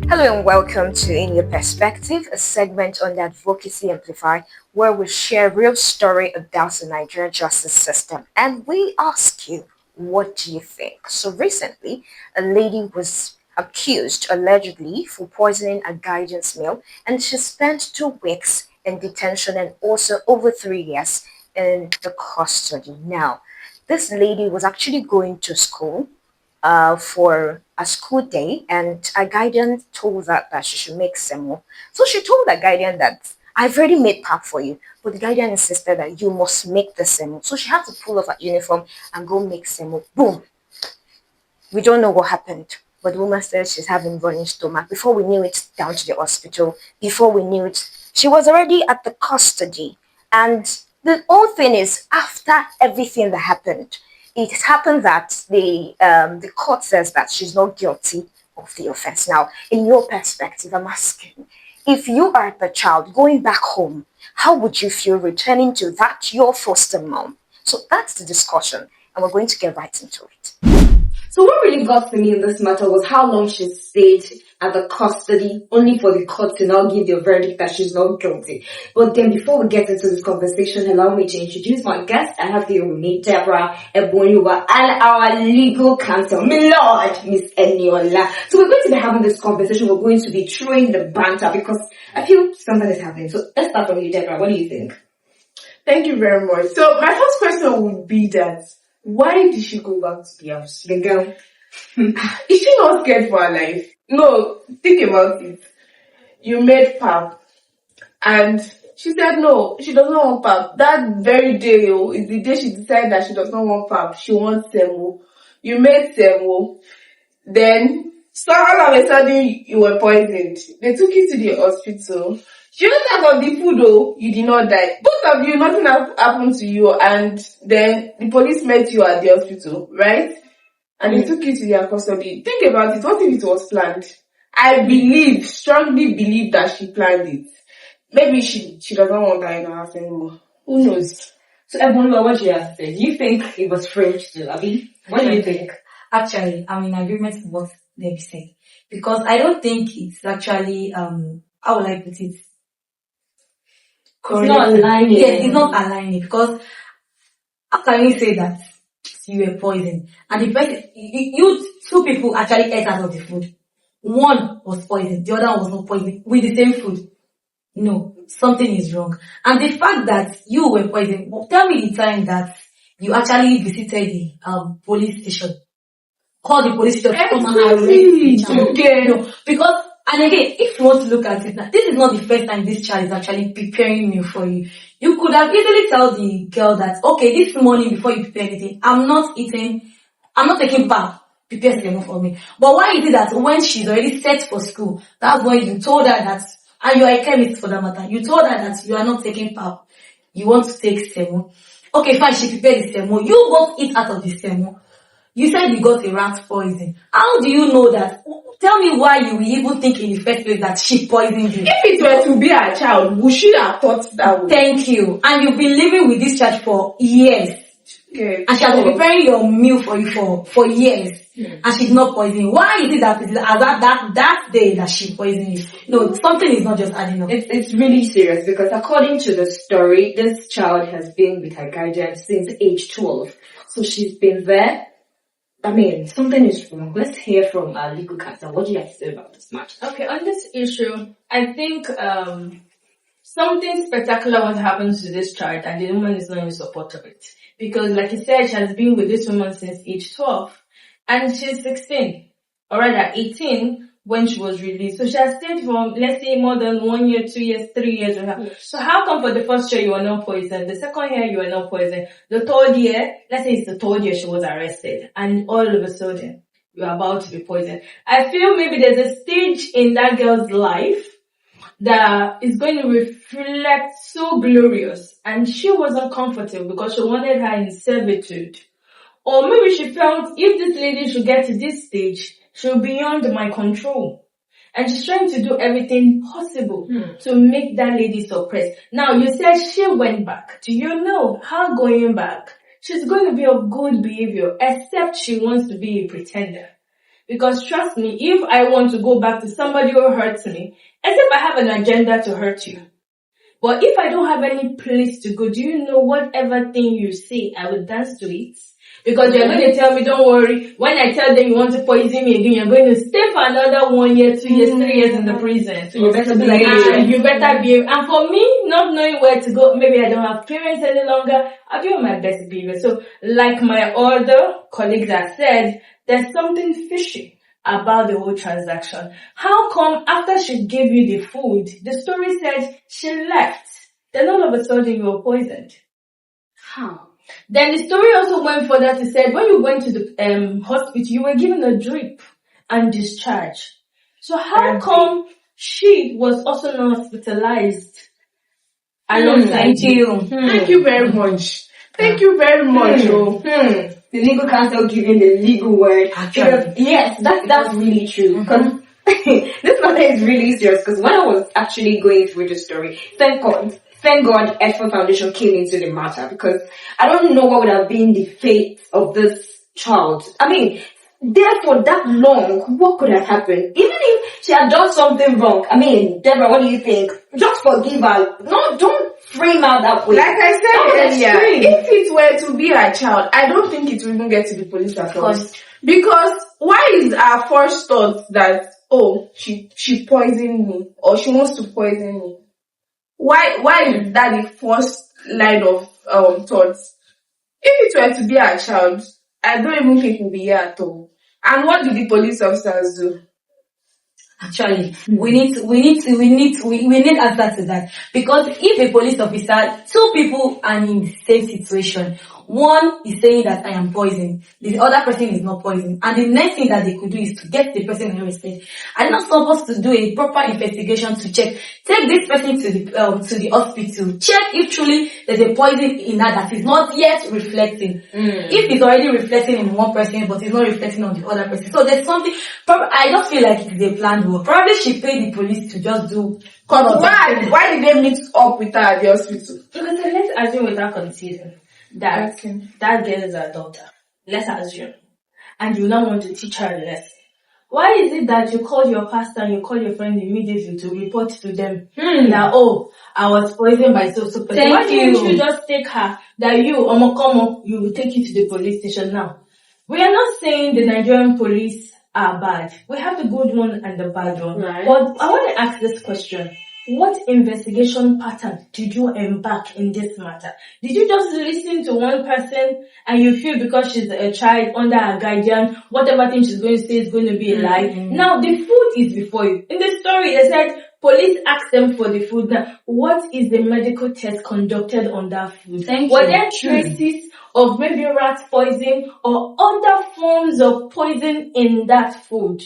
Hello and welcome to In Your Perspective, a segment on the Advocacy Amplified, where we share real story about the Nigerian justice system. And we ask you, what do you think? So recently, a lady was accused allegedly for poisoning a guidance meal, and she spent 2 weeks in detention and also over 3 years in the custody. Now, this lady was actually going to school for a school day, and a guardian told her that she should make semo. So she told the guardian that I've already made pap for you, but the guardian insisted that you must make the semo. So she had to pull off her uniform and go make semo. Boom! We don't know what happened, but the woman said she's having running stomach. Before we knew it, down to the hospital. Before we knew it, she was already at the custody. And the whole thing is, after everything that happened, it happened that the court says that she's not guilty of the offense. Now, in your perspective, I'm asking, if you are the child going back home, how would you feel returning to that your foster mom? So that's the discussion, and we're going to get right into it. So what really got to me in this matter was how long she stayed at the custody, only for the court to now give the verdict that she's not guilty. But then before we get into this conversation, allow me to introduce my guest. I have here with me Deborah Ebonyuwa and our legal counsel, my lord, Miss Eniola. So we're going to be having this conversation. We're going to be throwing the banter because I feel something is happening. So let's start from you, Deborah. What do you think? Thank you very much. So my first question would be that why did she go back to the house? The girl. Is she not scared for her life? No, think about it. You made pap and she said no, she doesn't want pap. That very day is the day she decided that she does not want pap. She wants semo. You made semo. Then, so all of a sudden you were poisoned. They took you to the hospital. You don't have the food though, you did not die. Both of you, nothing happened to you, and then the police met you at the hospital, right? And they took you to their custody. Think about it, what if it was planned? I strongly believe that she planned it. Maybe she doesn't want that in her house anymore. Who knows? So Ebonyuwa, what do you have to say? Do you think it was framed too, Abby? What do you think? Actually, I'm in agreement with what they say. Because I don't think it's actually, how will I put it? It's not aligning. Yes, it's not aligning because how can you say that you were poisoned and the person, two people actually ate out of the food. One was poisoned, the other one was not poisoned with the same food. No, something is wrong. And the fact that you were poisoned, tell me the time that you actually visited the police station. Call the police station to come and arrest the child. Okay. No, because and again, if you want to look at it now, this is not the first time this child is actually preparing meal for you. You could have easily tell the girl that, okay, this morning before you prepare anything, I'm not taking bath, prepare semo for me. But why is it that when she's already set for school, that's when you told her that, and you are a chemist for that matter, you told her that you are not taking pap, you want to take semo. Okay, fine, she prepared the semo. You both eat out of the semo. You said you got a rat poison. How do you know that? Tell me why you even think in the first place that she poisoned you. If it were to be a child, we should have thought that way. Thank you. And you've been living with this child for years. Okay. And she has been preparing your meal for you for years. And she's not poisoning. Why is it that that day that she poisoned you? No, something is not just adding up. It's really serious because according to the story, this child has been with her guardian since age 12. So she's been there. I mean, something is wrong. Let's hear from our legal counsel. What do you have to say about this matter? Okay, on this issue, I think something spectacular was happened to this child and the woman is not in support of it. Because like you said, she has been with this woman since age 12 and she's 16, or rather 18 when she was released. So she has stayed for, let's say, more than 1 year, 2 years, 3 years with her. Yes. So how come for the first year you were not poisoned, the second year you were not poisoned, the third year, let's say it's the third year she was arrested, and all of a sudden you are about to be poisoned? I feel maybe there's a stage in that girl's life that is going to reflect so glorious, and she wasn't comfortable because she wanted her in servitude. Or maybe she felt if this lady should get to this stage, she'll be beyond my control. And she's trying to do everything possible to make that lady suppressed. Now, you said she went back. Do you know how going back, she's going to be of good behavior, except she wants to be a pretender. Because trust me, if I want to go back to somebody who hurts me, except I have an agenda to hurt you. But if I don't have any place to go, do you know whatever thing you say, I will dance to it? Because you're going to tell me, don't worry, when I tell them you want to poison me again, you're going to stay for another 1 year, 2 years, 3 years in the prison. So you better behave. And you better behave. And for me, not knowing where to go, maybe I don't have parents any longer, I'll be on my best behavior. So like my other colleagues have said, there's something fishy about the whole transaction. How come after she gave you the food, the story said she left, then all of a sudden you were poisoned? How? Then the story also went further to say when you went to the hospital, you were given a drip and discharged. So how come she was also not hospitalized alongside you? Thank you very much. Thank you very much. The legal counsel giving the legal word. Because, yes, that's really true. Because this matter is really serious. Because when I was actually going through the story, thank God, Edford Foundation came into the matter. Because I don't know what would have been the fate of this child. I mean, therefore, that long, what could have happened? Even if she had done something wrong. I mean, Deborah, what do you think? Just forgive her. No, don't frame her that way. Like I said earlier, extreme. if it were to be a child, I don't think it will even get to the police at all. Because why is our first thought that, oh, she poisoned me or she wants to poison me? Why is that the first line of thoughts? If it were to be a child, I don't even think we'll be here at all. And what did the police officers do? Actually, we need answer to that. Because if a police officer, two people are in the same situation, one is saying that I am poisoned, the other person is not poisoned, and the next thing that they could do is to get the person arrested. I'm not supposed to do a proper investigation to check. Take this person to the hospital. Check if truly there's a poison in her that is not yet reflecting. If it's already reflecting in one person, but it's not reflecting on the other person. So there's something. I just feel like it's a planned work. Probably she paid the police to just do. Cause why did they meet up with her at the hospital? Because let's assume without concealing that that girl is her daughter. Let's assume. And you now want to teach her a lesson. Why is it that you call your pastor and you call your friend immediately to report to them that, oh, I was poisoned by so person? Why didn't you just take her that you will take you to the police station now? We are not saying the Nigerian police are bad. We have the good one and the bad one. Right. But I want to ask this question. What investigation pattern did you embark in this matter? Did you just listen to one person and you feel because she's a child under her guardian, whatever thing she's going to say is going to be a lie? Now the food is before you. In the story they said police asked them for the food. Now, what is the medical test conducted on that food? Were there traces of maybe rat poison or other forms of poison in that food?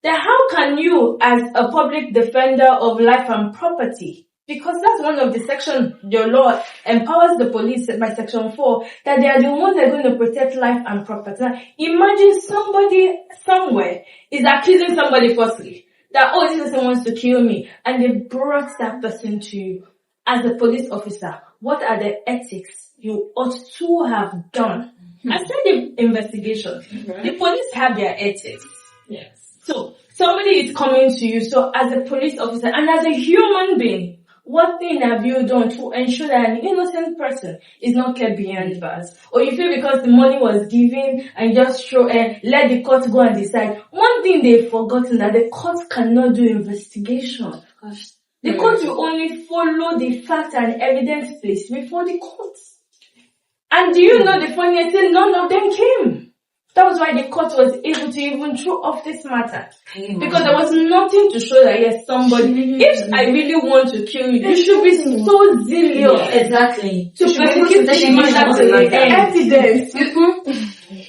Then how can you, as a public defender of life and property, because that's one of the sections your law empowers the police by section 4, that they are the ones that are going to protect life and property. Now, imagine somebody somewhere is accusing somebody falsely that, oh, this person wants to kill me, and they brought that person to you. As a police officer, what are the ethics you ought to have done? I said the investigation. The police have their ethics. Yes. So, somebody is coming to you, so as a police officer and as a human being, what thing have you done to ensure that an innocent person is not kept behind bars? Or you feel because the money was given and just let the court go and decide. One thing they've forgotten that the court cannot do investigation. The court will only follow the facts and evidence placed before the court. And do you know the funniest thing? None of them came. That was why the court was able to even throw off this matter. Because there was nothing to show that, yes, somebody, if I really want to kill you, you should be so zealous. Exactly. To prosecute the matter to the end. Evidence.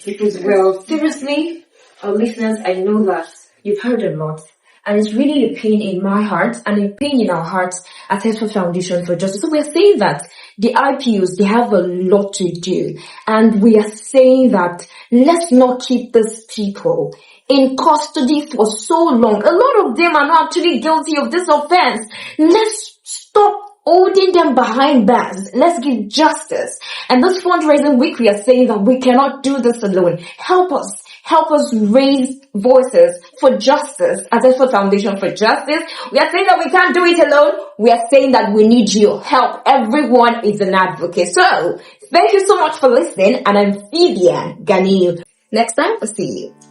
It was well. Seriously, our listeners, I know that you've heard a lot. And it's really a pain in my heart and a pain in our hearts at Edford Foundation for Justice. So we're saying that the IPUs, they have a lot to do. And we are saying that let's not keep these people in custody for so long. A lot of them are not actually guilty of this offense. Let's stop holding them behind bars. Let's give justice. And this fundraising week, we are saying that we cannot do this alone. Help us. help us raise voices for justice as Effort Foundation for Justice. We are saying that we can't do it alone. We are saying that we need your help. Everyone is an advocate. So, thank you so much for listening, and I'm Phoebe Ganiu. Next time, we'll see you.